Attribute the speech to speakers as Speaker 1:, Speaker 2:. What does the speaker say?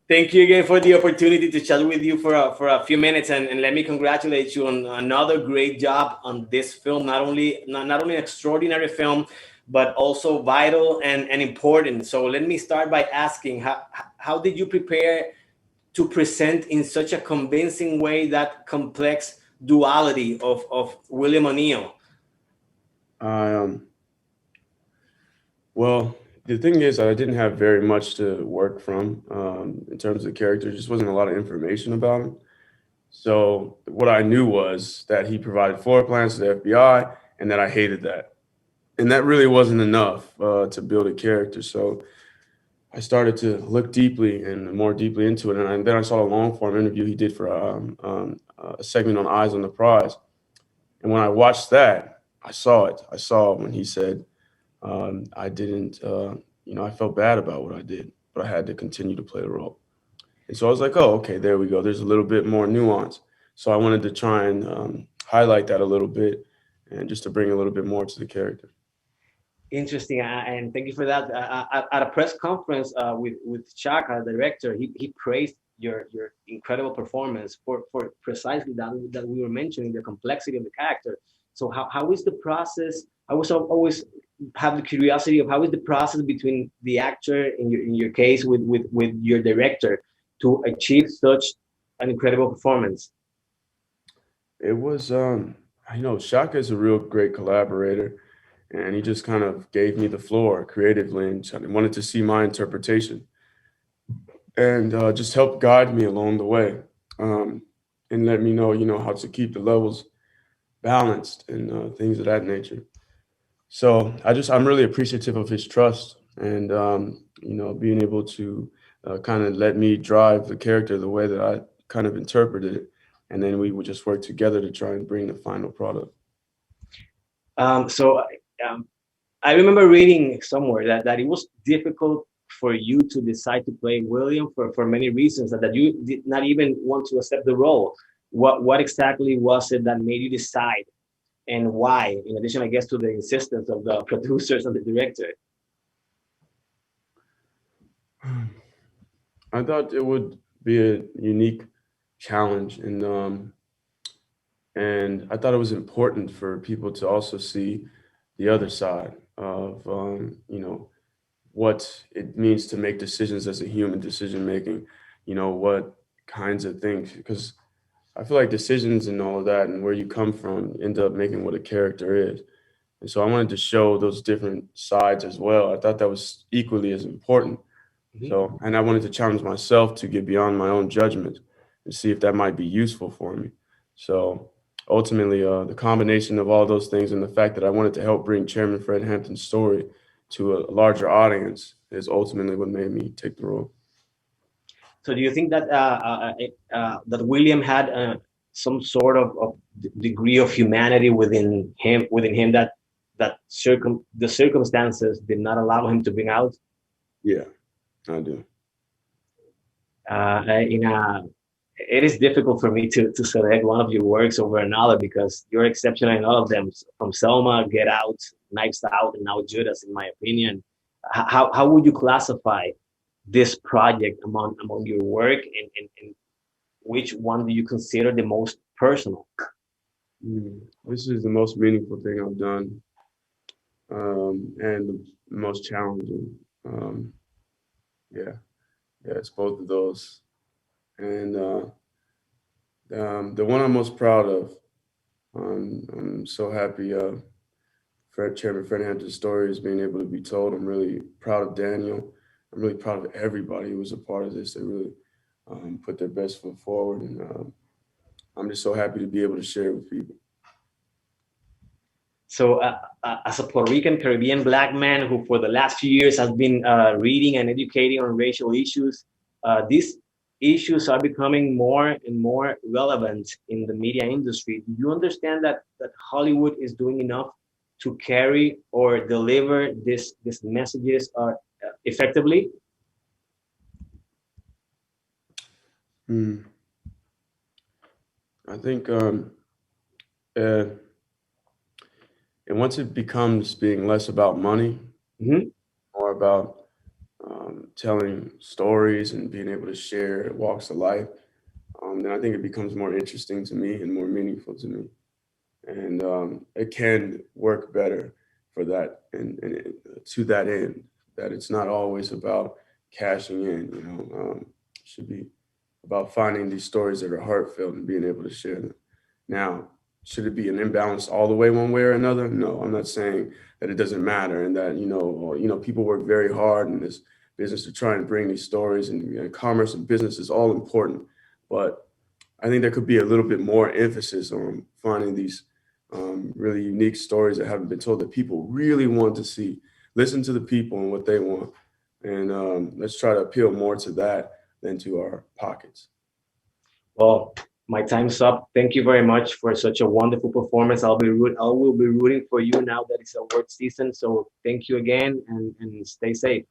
Speaker 1: Thank you again for the opportunity to chat with you for a few minutes, and let me congratulate you on another great job on this film. Not only an extraordinary film, but also vital and important. So let me start by asking how did you prepare to present in such a convincing way that complex duality of William O'Neill?
Speaker 2: I Well, the thing is that I didn't have very much to work from in terms of the character. Just wasn't a lot of information about him. So what I knew was that he provided floor plans to the FBI, and that I hated that. And that really wasn't enough to build a character. So I started to look deeply and more deeply into it, and then I saw a long form interview he did for a segment on Eyes on the Prize. And when I watched that, I saw it. I saw when he said, I didn't, I felt bad about what I did, but I had to continue to play the role. And so I was like, oh, okay, there we go. There's a little bit more nuance. So I wanted to try and highlight that a little bit and just to bring a little bit more to the character.
Speaker 1: Interesting, and thank you for that. At a press conference with Chaka, the director, he praised your incredible performance for precisely that we were mentioning, the complexity of the character. So how is the process? I was always have the curiosity of how is the process between the actor in your case with your director to achieve such an incredible performance.
Speaker 2: It was, Shaka is a real great collaborator, and he just kind of gave me the floor creatively and wanted to see my interpretation and just helped guide me along the way, um, and let me know, how to keep the levels balanced and things of that nature. So I'm really appreciative of his trust and, being able to kind of let me drive the character the way that I kind of interpreted it. And then we would just work together to try and bring the final product.
Speaker 1: So um, I remember reading somewhere that it was difficult for you to decide to play William for many reasons, that you did not even want to accept the role. What exactly was it that made you decide, and why? In addition, I guess, to the insistence of the producers and the director.
Speaker 2: I thought it would be a unique challenge, and I thought it was important for people to also see the other side of, what it means to make decisions as a human decision making, what kinds of things, because I feel like decisions and all of that and where you come from end up making what a character is. And so I wanted to show those different sides as well. I thought that was equally as important.
Speaker 1: Mhm.
Speaker 2: So, and I wanted to challenge myself to get beyond my own judgment and see if that might be useful for me. So, ultimately, the combination of all those things and the fact that I wanted to help bring Chairman Fred Hampton's story to a larger audience is ultimately what made me take the role.
Speaker 1: So, do you think that that William had some sort of degree of humanity within him that the circumstances did not allow him to bring out?
Speaker 2: Yeah, I do.
Speaker 1: In a It is difficult for me to select one of your works over another because you're exceptional in all of them, from Selma, Get Out, Knives Out, and now Judas, in my opinion. How would you classify this project among your work, and which one do you consider the most personal?
Speaker 2: This is the most meaningful thing I've done, and the most challenging. Um, yeah, yeah, it's both of those. And the one I'm most proud of, I'm so happy Chairman Fred Hampton's story is being able to be told. I'm really proud of Daniel. I'm really proud of everybody who was a part of this. They really put their best foot forward, and I'm just so happy to be able to share it with people.
Speaker 1: So, as a Puerto Rican Caribbean black man who, for the last few years, has been reading and educating on racial issues, these issues are becoming more and more relevant in the media industry. Do you understand that Hollywood is doing enough to carry or deliver these messages effectively?
Speaker 2: Mm. I think, uh, and once it becomes being less about money,
Speaker 1: Mhm.
Speaker 2: more about telling stories and being able to share walks of life, then I think it becomes more interesting to me and more meaningful to me. And it can work better for that and to that end, that it's not always about cashing in, it should be about finding these stories that are heartfelt and being able to share them. Now, should it be an imbalance all the way one way or another? No, I'm not saying that it doesn't matter and that, people work very hard in this business to try and bring these stories, and commerce and business is all important. But I think there could be a little bit more emphasis on finding these really unique stories that haven't been told, that people really want to see. Listen to the people and what they want. And let's try to appeal more to that than to our pockets.
Speaker 1: Well, my time's up. Thank you very much for such a wonderful performance. I will be rooting for you now that it's award season. So thank you again, and stay safe.